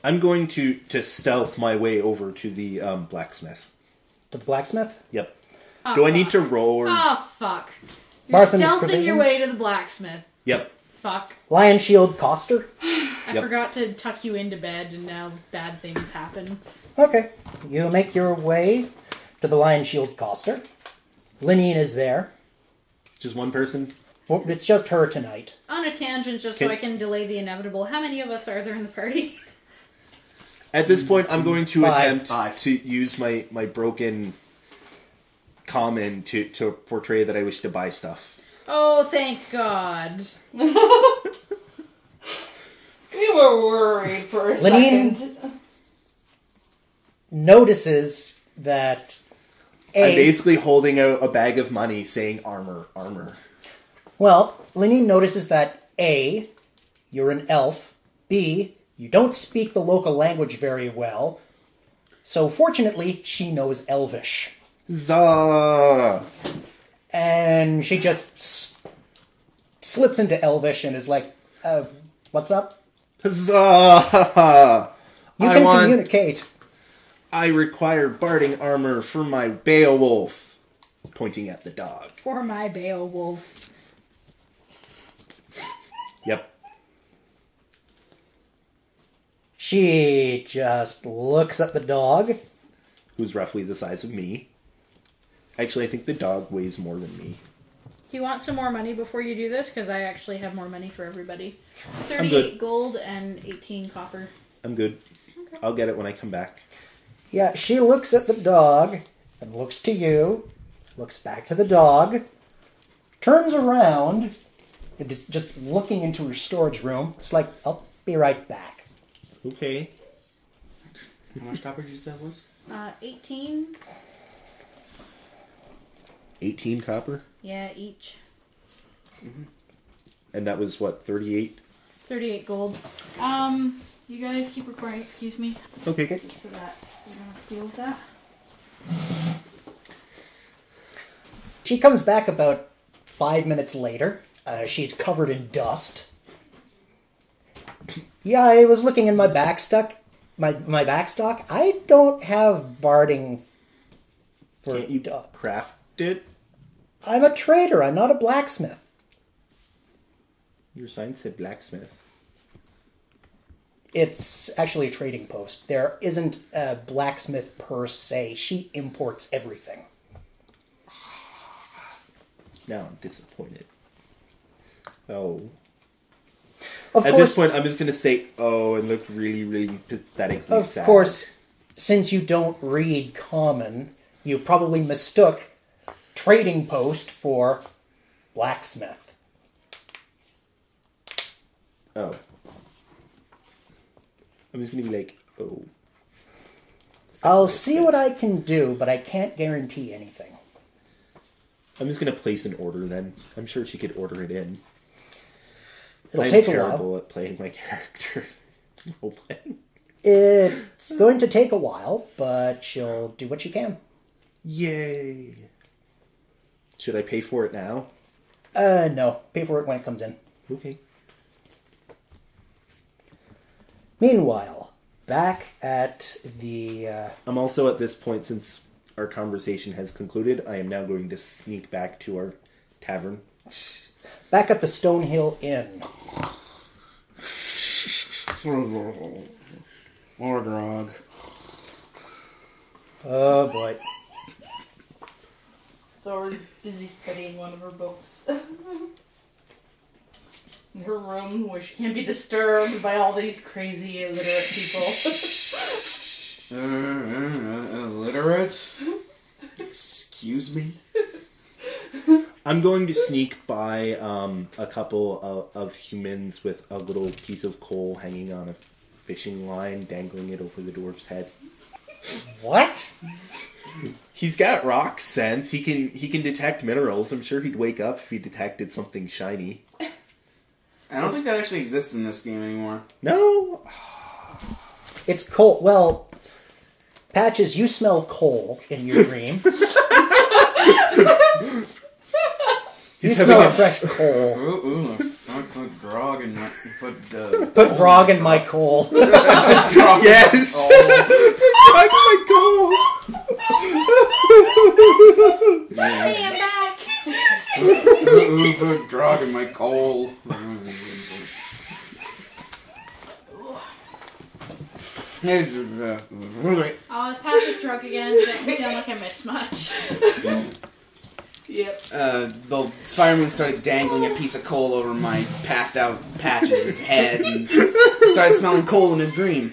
I'm going to stealth my way over to the blacksmith. To the blacksmith? Yep. Oh, Do I need to roll or... Oh, fuck. You're Martha's stealthing provisions? your way to the blacksmith. Yep. Fuck. Lion Shield Coster? I forgot to tuck you into bed, and now bad things happen. Okay. You make your way to the Lion Shield Coster. Linene is there. Just one person? Well, it's just her tonight. On a tangent, just so I can delay the inevitable, how many of us are there in the party? At this point, I'm going to attempt Five. to use my broken common to portray that I wish to buy stuff. Oh, thank God. We were worried for a Linene second. notices that I'm basically holding out a bag of money saying armor, armor. Well, Linene notices that A, you're an elf, B, you don't speak the local language very well, so fortunately, she knows Elvish. Zah! And she just slips into Elvish and is like, what's up? Zah! You can communicate. I require barding armor for my Beowulf. Pointing at the dog. For my Beowulf. Yep. She just looks at the dog. Who's roughly the size of me. Actually, I think the dog weighs more than me. Do you want some more money before you do this? Because I actually have more money for everybody. good. 38 gold and 18 copper. I'm good. Okay. I'll get it when I come back. Yeah, she looks at the dog and looks to you, looks back to the dog, turns around, and is just looking into her storage room. It's like, I'll be right back. Okay. How much copper did you say that was? 18? 18 copper? Yeah, each. Mm-hmm. And that was, what, 38? 38 gold. You guys keep recording, excuse me. Okay, good. So that we don't have to deal with that. She comes back about 5 minutes later. She's covered in dust. Yeah, I was looking in my backstock. My backstock. I don't have barding for Can't you craft it? I'm a trader. I'm not a blacksmith. Your sign said blacksmith. It's actually a trading post. There isn't a blacksmith per se. She imports everything. Now I'm disappointed. Oh. Of At course, this point, I'm just going to say, oh, and look really, really pathetically sad. Of course, since you don't read common, you probably mistook trading post for blacksmith. Oh. I'm just going to be like, oh. I'll see what I can do, but I can't guarantee anything. I'm just going to place an order then. I'm sure she could order it in. It'll take a while. I'm terrible at playing my character. Role-playing. It's going to take a while, but she'll do what she can. Yay. Should I pay for it now? No. Pay for it when it comes in. Okay. Meanwhile, back at the... I'm also at this point, since our conversation has concluded, I am now going to sneak back to our tavern. Back at the Stonehill Inn. More grog. Oh, boy. Sora's busy studying one of her books. In her room where she can't be disturbed by all these crazy illiterate people. Illiterate? Excuse me? I'm going to sneak by a couple of humans with a little piece of coal hanging on a fishing line, dangling it over the dwarf's head. What? He's got rock sense. He can detect minerals. I'm sure he'd wake up if he detected something shiny. I don't think that actually exists in this game anymore. No. It's coal. Well, Patches, you smell coal in your dream. You smell fresh coal. Ooh, fuck the grog and Put grog in my coal. Yes! Oh. Hey, I'm back. Who put grog in my coal? Oh, it's past the stroke again. Doesn't sound like I missed much. Yep. The fireman started dangling a piece of coal over my passed out Patch's head and started smelling coal in his dream.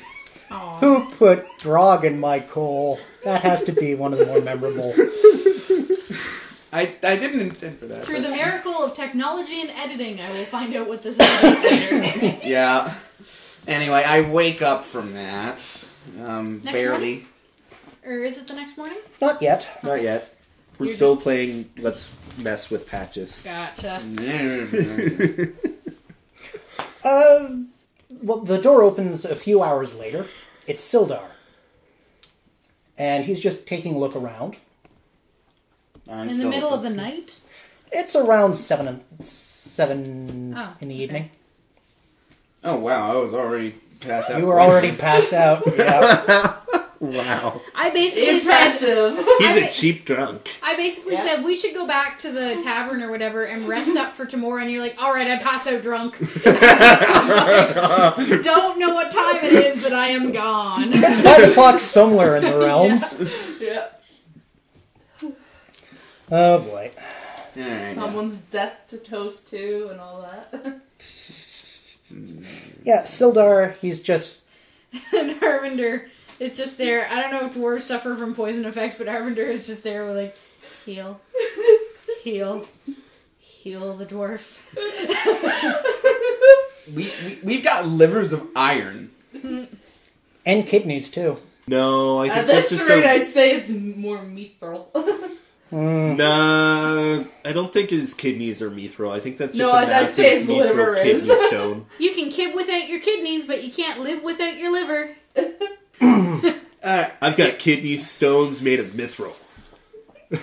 Aw. Who put grog in my coal? That has to be one of the more memorable. I didn't intend for that. Through the miracle of technology and editing, I will find out what this is about later. Yeah. Anyway, I wake up from that. Barely. Or is it the next morning? Not yet. Not yet. We're You're still playing Let's Mess with Patches. Gotcha. Well, the door opens a few hours later. It's Sildar. And he's just taking a look around. In the middle of the night? It's around 7 Oh, in the evening. Oh wow, I was already passed out. You were already passed out. Yeah. Wow. I basically said... Impressive. He's a cheap drunk. I basically said we should go back to the tavern or whatever and rest up for tomorrow. And you're like, all right, I pass out drunk. I was like, don't know what time it is, but I am gone. It's 5 o'clock somewhere in the realms. Yeah. Oh boy. Alright. Someone's death to toast to and all that. Yeah, Sildar, he's just... And Harvinder is just there. I don't know if dwarves suffer from poison effects, but Harvinder is just there with like, heal, heal, heal the dwarf. We've got livers of iron. And kidneys, too. No, I think At that's this just rate, I'd say it's more mithril. Nah, I don't think his kidneys are mithril. I think that's just No, a I'd massive say his liver mithril is. kidney stone. You can kid without your kidneys, but you can't live without your liver. I've got kidney stones made of mithril.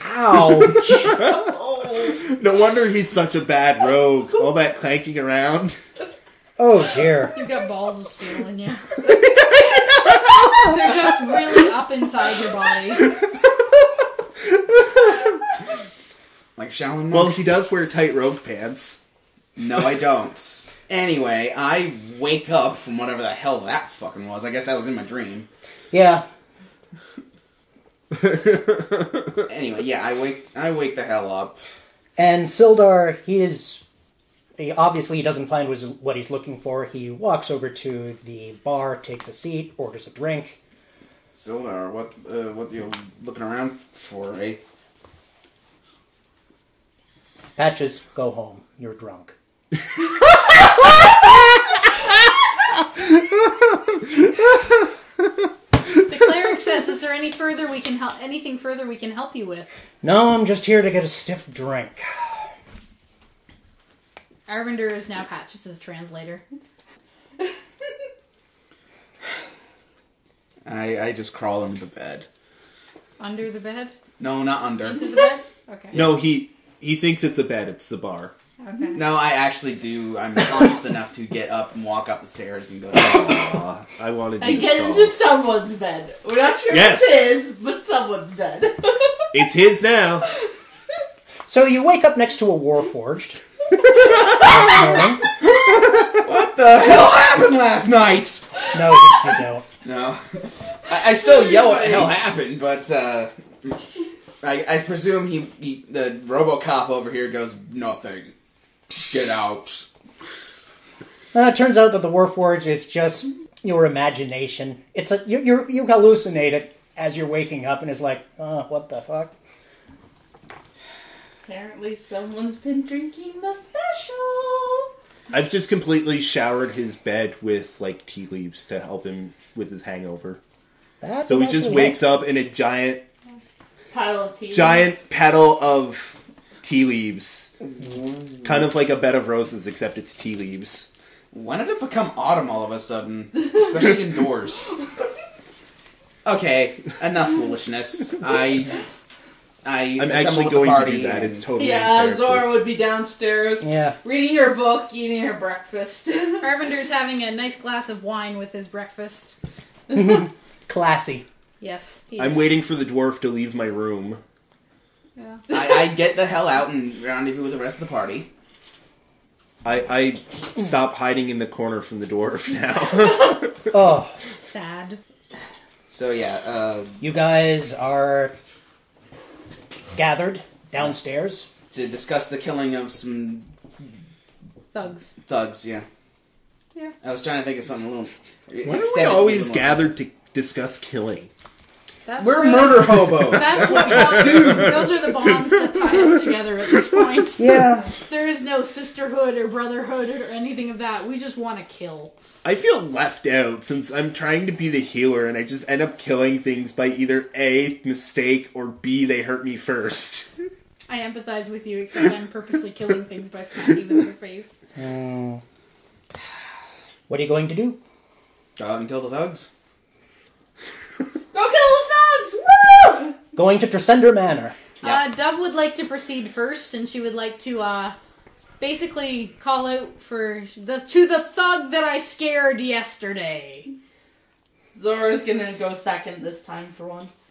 Ouch! No wonder he's such a bad rogue. All that clanking around. Oh dear. You've got balls of steel in you. They're just really up inside your body. Like Shaolin Well, monk? he does wear tight rogue pants. No, I don't. Anyway, I wake up from whatever the hell that fucking was. I guess I was in my dream. Yeah. Anyway, yeah, I wake the hell up. And Sildar, he obviously doesn't find what he's looking for. He walks over to the bar, takes a seat, orders a drink. Sildar, what are you looking around for, eh? Patches, go home. You're drunk. The cleric says, "Is there anything further we can help you with?" No, I'm just here to get a stiff drink. Arvinder is now Patches' translator. I just crawl into the bed. Under the bed? No, not under. Into the bed? Okay. No, he thinks it's a bed. It's the bar. Okay. No, I actually do. I'm conscious enough to get up and walk up the stairs and go to Aw, I wanted you And to get crawl. into someone's bed. We're not sure Yes. if it's his, but someone's bed. It's his now. So you wake up next to a Warforged. Next morning. What the hell happened last night? No, you don't. No. I still yell what the hell happened, but I presume the RoboCop over here goes, nothing. Get out. It turns out that the Warforged is just your imagination. It's you hallucinate it as you're waking up, and it's like, oh, what the fuck? Apparently someone's been drinking the special. I've just completely showered his bed with like tea leaves to help him with his hangover. That's So he just wakes up in a giant Pile of tea. petal of tea leaves. Kind of like a bed of roses, except it's tea leaves. When did it become autumn all of a sudden? Especially indoors. Okay, enough foolishness. I I'm assemble actually with the going to party do that. and- It's totally in Yeah, character. Zora would be downstairs Yeah. reading her book, eating her breakfast. Arvinder's having a nice glass of wine with his breakfast. Classy. Yes. He I'm is. waiting for the dwarf to leave my room. Yeah. I get the hell out and rendezvous with the rest of the party. I stop hiding in the corner from the dwarf now. Oh, Sad. So yeah, you guys are gathered downstairs. to discuss the killing of some Thugs. thugs, yeah. Yeah. I was trying to think of something a little... Why are we always gathered to discuss killing? That's We're really- murder hobos! That's what those are the bonds that tie us together at this point. Yeah. There is no sisterhood or brotherhood or anything of that. We just want to kill. I feel left out since I'm trying to be the healer and I just end up killing things by either A, mistake, or B, they hurt me first. I empathize with you, except I'm purposely killing things by smacking them in the face. What are you going to do? Go out and kill the thugs. Go kill the thugs! Woo! Going to Tresender Manor. Yeah. Dub would like to proceed first, and she would like to basically call out for the thug that I scared yesterday. Zora's gonna go second this time for once.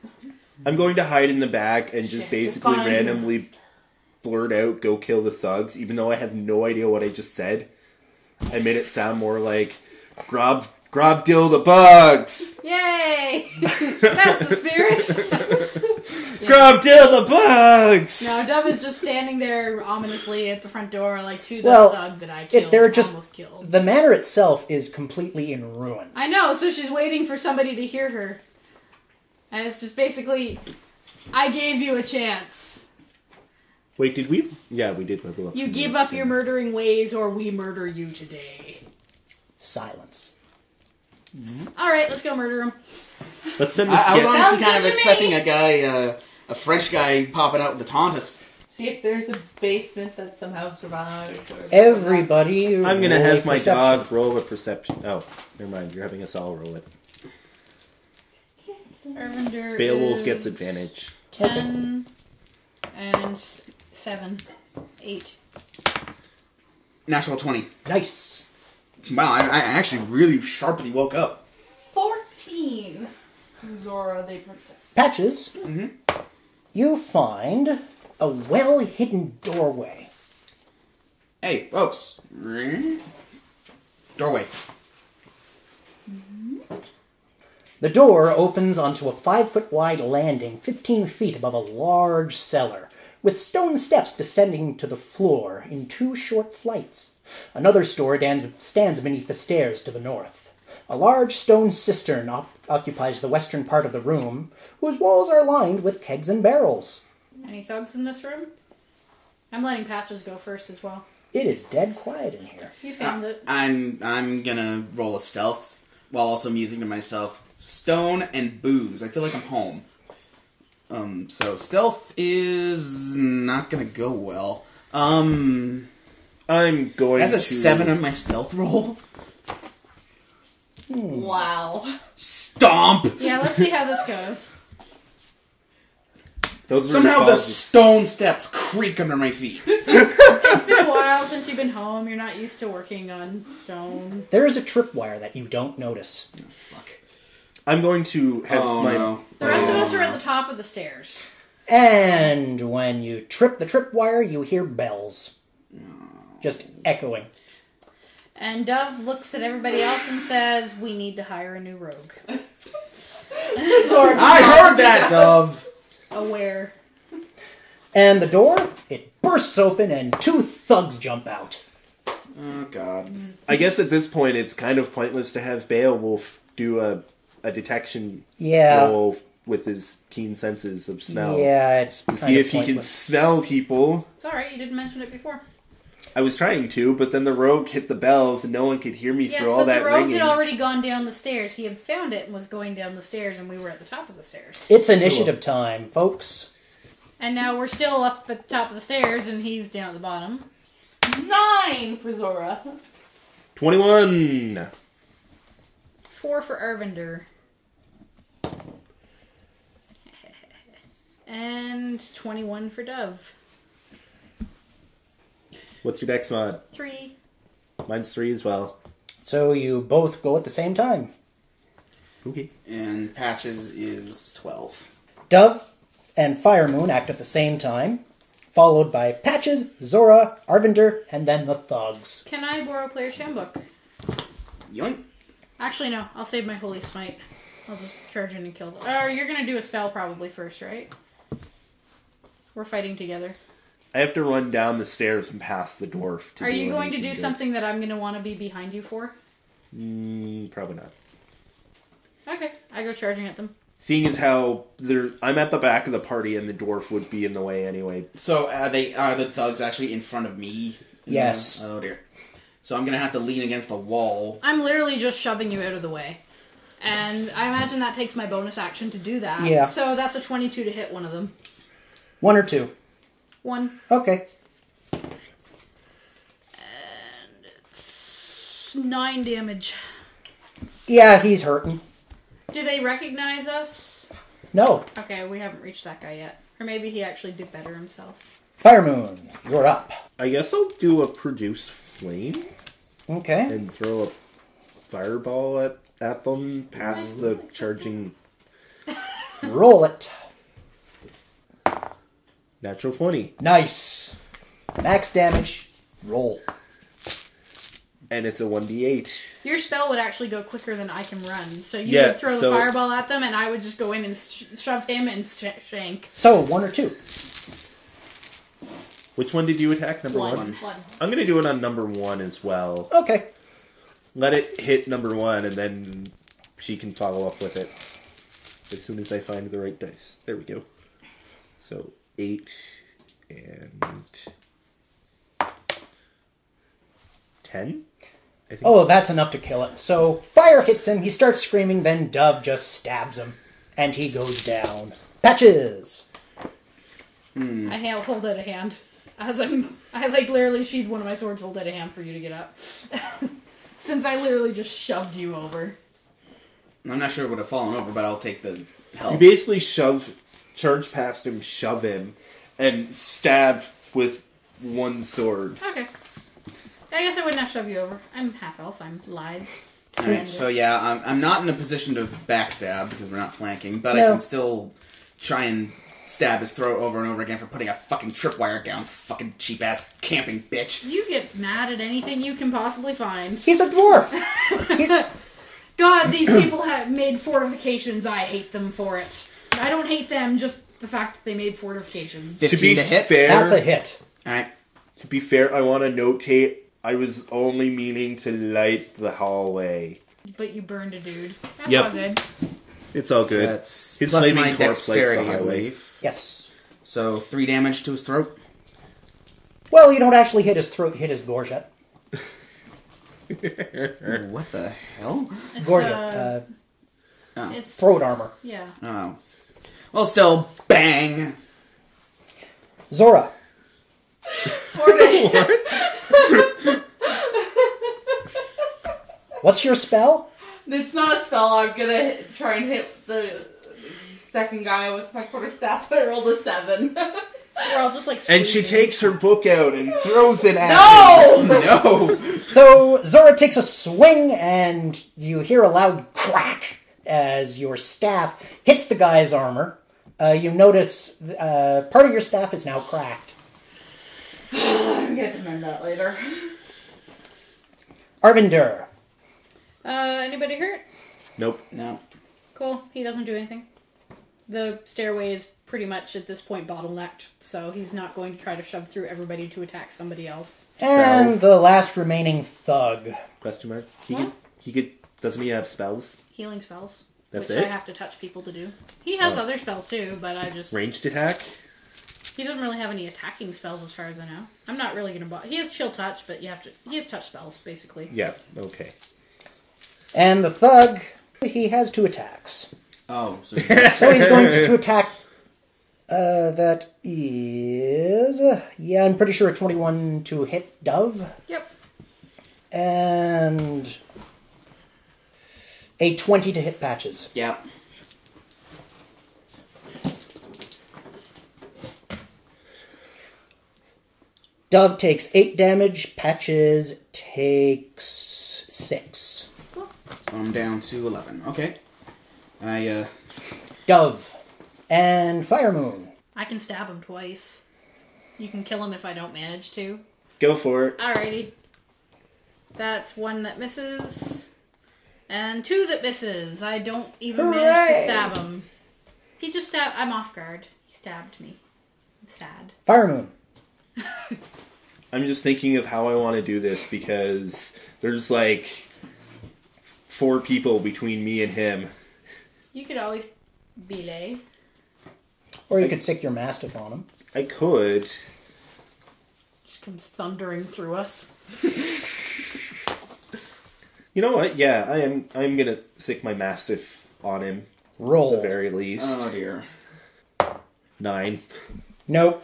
I'm going to hide in the back and just Yes, basically fine. randomly blurt out, go kill the thugs, even though I have no idea what I just said. I made it sound more like, grab dill the bugs! Yay! That's the spirit. Grab dill the bugs! No, Dub is just standing there ominously at the front door, like to the Well, thug that I killed. they're just- almost killed. The manor itself is completely in ruins. I know, so she's waiting for somebody to hear her. And it's just basically, I gave you a chance. Wait, did we? Yeah, we did level up. You some give moves, up your murdering ways, or we murder you today. Silence. Alright, let's go murder him. Let's send I the was skip. honestly Sounds kind of good to expecting me. a guy, a French guy popping out to taunt us. See if there's a basement that somehow survived. Or Everybody, I'm gonna roll have a my perception. dog roll a perception. Oh, never mind. You're having us all roll it. Arvinder Beowulf is gets advantage. 10 and 7. 8. Natural 20. Nice. Wow, I actually really sharply woke up. 14. Zora, they princess. Patches, Mm-hmm. you find a well-hidden doorway. Hey, folks. Doorway. The door opens onto a 5-foot-wide landing 15 feet above a large cellar, with stone steps descending to the floor in 2 short flights. Another store stands beneath the stairs to the north. A large stone cistern occupies the western part of the room, whose walls are lined with kegs and barrels. Any thugs in this room? I'm letting Patches go first as well. It is dead quiet in here. You found it. I'm gonna roll a stealth while also musing to myself, stone and booze. I feel like I'm home. So stealth is not gonna go well. I'm going That's a to... 7 on my stealth roll. Wow. Stomp! Yeah, let's see how this goes. Those were Somehow the pauses. stone steps creak under my feet. It's been a while since you've been home. You're not used to working on stone. There is a tripwire that you don't notice. Fuck. I'm going to have Oh my... no. The rest of us are at the top of the stairs. And when you trip the tripwire, you hear bells. Just echoing. And Dove looks at everybody else and says, we need to hire a new rogue. I heard that, Dove! Aware. And the door, it bursts open and 2 thugs jump out. Oh god. I guess at this point it's kind of pointless to have Beowulf do a detection Yeah. roll with his keen senses of smell. Yeah, it's To kind see of if he can pointless. smell people. It's alright, you didn't mention it before. I was trying to, but then the rogue hit the bells and no one could hear me Yes, through all but that the rogue ringing. had already gone down the stairs. He had found it and was going down the stairs, and we were at the top of the stairs. It's initiative time, folks. And now we're still up at the top of the stairs, and he's down at the bottom. 9 for Zora. 21! 4 for Arvinder. And 21 for Dove. What's your dex mod? 3. Mine's 3 as well. So you both go at the same time. Okay. And Patches is 12. Dove and Firemoon act at the same time, followed by Patches, Zora, Arvinder, and then the thugs. Can I borrow Player's Handbook? Yoink. Actually, no. I'll save my Holy Smite. I'll just charge in and kill them. Or you're going to do a spell probably first, right? We're fighting together. I have to run down the stairs and past the dwarf. Are you going to do anything something that I'm going to want to be behind you for? good. Probably not. Okay. I go charging at them. Seeing as how I'm at the back of the party and the dwarf would be in the way anyway. So are the thugs actually in front of me? Yes. Oh dear. So I'm gonna have to lean against the wall. I'm literally just shoving you out of the way. And I imagine that takes my bonus action to do that. Yeah. So that's a 22 to hit one of them. 1 or 2? 1. Okay. And it's 9 damage. Yeah, he's hurting. Do they recognize us? No. Okay, we haven't reached that guy yet. Or maybe he actually did better himself. Firemoon, you're up. I guess I'll do a produce flame Okay. and throw a fireball at them past the charging. Roll it. Natural 20. Nice. Max damage. Roll. And it's a 1d8. Your spell would actually go quicker than I can run. So you Yeah, would throw so- the fireball at them, and I would just go in and shove him and shank. So, 1 or 2? Which one did you attack? Number 1? One. I'm going to do it on number 1 as well. Okay. Let it hit number 1 and then she can follow up with it as soon as I find the right dice. There we go. So 8 and 10? I think. Oh, that's enough to kill it. So, fire hits him, he starts screaming, then Dove just stabs him. And he goes down. Patches! I hold out a hand. I literally sheathed one of my swords, hold out a hand for you to get up. Since I literally just shoved you over. I'm not sure it would have fallen over, but I'll take the help. You basically charge past him, shove him, and stab with one sword. Okay. I guess I wouldn't have shoved you over. I'm half elf, I'm lithe. Alright, so yeah, I'm not in a position to backstab because we're not flanking, but No. I can still try and stab his throat over and over again for putting a fucking tripwire down, fucking cheap-ass camping bitch. You get mad at anything you can possibly find. He's a dwarf! He's God, these people have made fortifications. I hate them for it. I don't hate them, just the fact that they made fortifications. 15 to hit? fair, That's a hit. Alright. To be fair, I want to notate I was only meaning to light the hallway. But you burned a dude. That's Yep. all good. It's all good. So that's His plus flaming my corpse lights the dexterity, I highway. believe. Yes. So 3 damage to his throat. Well, you don't actually hit his throat, hit his gorget. What the hell? It's, Gorget. Oh. it's Throat armor. Yeah. Oh. Well, still, bang! Zora. What's your spell? It's not a spell. I'm gonna try and hit the second guy with my quarterstaff, but I rolled a 7. We're all just like And she squeezing. takes her book out and throws it at No! No! So Zora takes a swing, and you hear a loud crack as your staff hits the guy's armor. You notice part of your staff is now cracked. I'm gonna have to mend that later. Arvinder. Anybody hurt? Nope. No. Cool. He doesn't do anything. The stairway is pretty much at this point bottlenecked, so he's not going to try to shove through everybody to attack somebody else. And the last remaining thug. Question mark. What? He could. Doesn't he have spells? Healing spells. That's which it? I have to touch people to do. He has other spells too, but I just... Ranged attack. He doesn't really have any attacking spells as far as I know. I'm not really going to... He has chill touch, but you have to... He has touch spells, basically. Yeah. Okay. And the thug, he has 2 attacks. Oh, so So he's going to attack. That is... yeah, I'm pretty sure a 21 to hit Dove. Yep. And a 20 to hit Patches. yeah. Dove takes 8 damage. Patches takes 6. So I'm down to 11. Okay. Dove and Fire Moon. I can stab him twice. You can kill him if I don't manage to. Go for it. Alrighty. That's 1 that misses. And 2 that misses. I don't even manage to stab him. He just stabbed... I'm off guard. He stabbed me. I'm sad. Fire Moon. I'm just thinking of how I want to do this because there's like 4 people between me and him. You could always belay. Or you could stick your Mastiff on him. I could. Just comes thundering through us. You know what? Yeah, I'm gonna stick my Mastiff on him. Roll. At the very least. Oh dear. 9. Nope.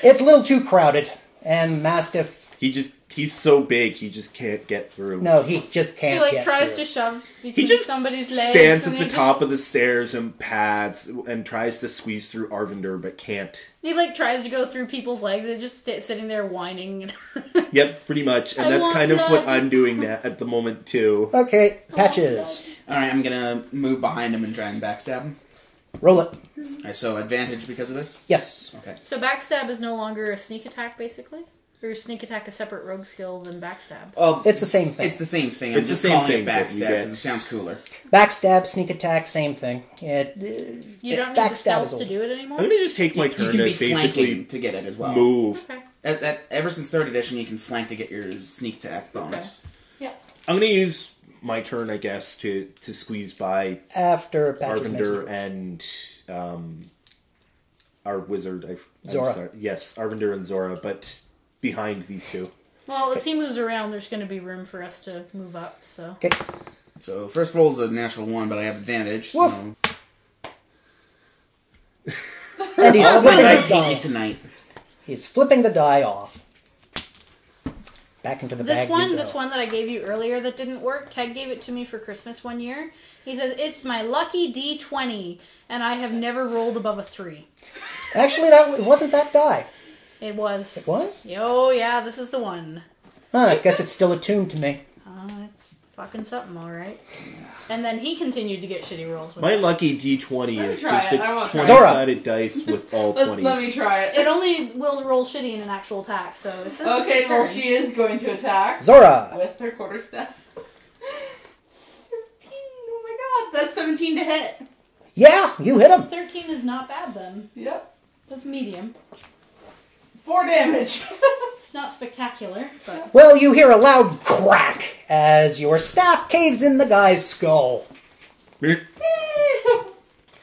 It's a little too crowded, and Mastiff... He's so big, he just can't get through. No, he just can't He get tries through. to shove between He just somebody's legs. stands and at the he top of the stairs and pads and tries to squeeze through Arvinder, but can't. He tries to go through people's legs and just sitting there whining. Yep, pretty much. And I that's want kind of blood. what I'm doing at the moment, too. Okay, Patches. Alright, I'm gonna move behind him and try and backstab him. Roll it. Alright, so advantage because of this? Yes. Okay. So backstab is no longer a sneak attack, basically? Or is sneak attack a separate rogue skill than backstab? Well, It's the same thing. It's the same thing. I'm It's just the same calling thing, it but backstab you get- because it sounds cooler. Backstab, sneak attack, same thing. You don't need the stealth to do it anymore? I'm going to just take my You turn can to be basically flanking to get it as well. move. Okay. Ever since 3rd edition, you can flank to get your sneak attack bonus. Yeah. I'm going to use my turn, I guess, to squeeze by After Patches makes Arvinder it. and our wizard. I'm Zora. sorry. Yes, Arvinder and Zora, but behind these two. Well, as he moves around, there's going to be room for us to move up, so... Okay. So first roll is a natural 1, but I have advantage. So Woof. And he's all my flipping dice the hate die. me tonight. He's flipping the die off. Back into the bag you go. This one that I gave you earlier that didn't work, Ted gave it to me for Christmas one year. He said, it's my lucky D20, and I have never rolled above a 3. Actually, it wasn't that die. It was. It was? Oh, yeah, this is the one. I guess it's still attuned to me. It's fucking something, alright. And then he continued to get shitty rolls with My it. lucky D20 Let me is try just it. a I want to try it. 20-sided dice with all 20s. Let me try it. It only will roll shitty in an actual attack, so it says Okay, it's well, your turn. she is going to attack Zora! with her quarterstaff. 13. Oh my god, that's 17 to hit. Yeah, you hit him. 13 is not bad then. Yep. That's medium. 4 damage. It's not spectacular, but... Well, you hear a loud crack as your staff caves in the guy's skull.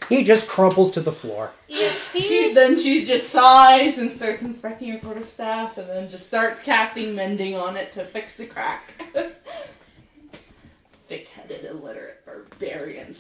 He just crumples to the floor. Then she just sighs and starts inspecting her quarterstaff and then just starts casting mending on it to fix the crack. Thick-headed, illiterate barbarians.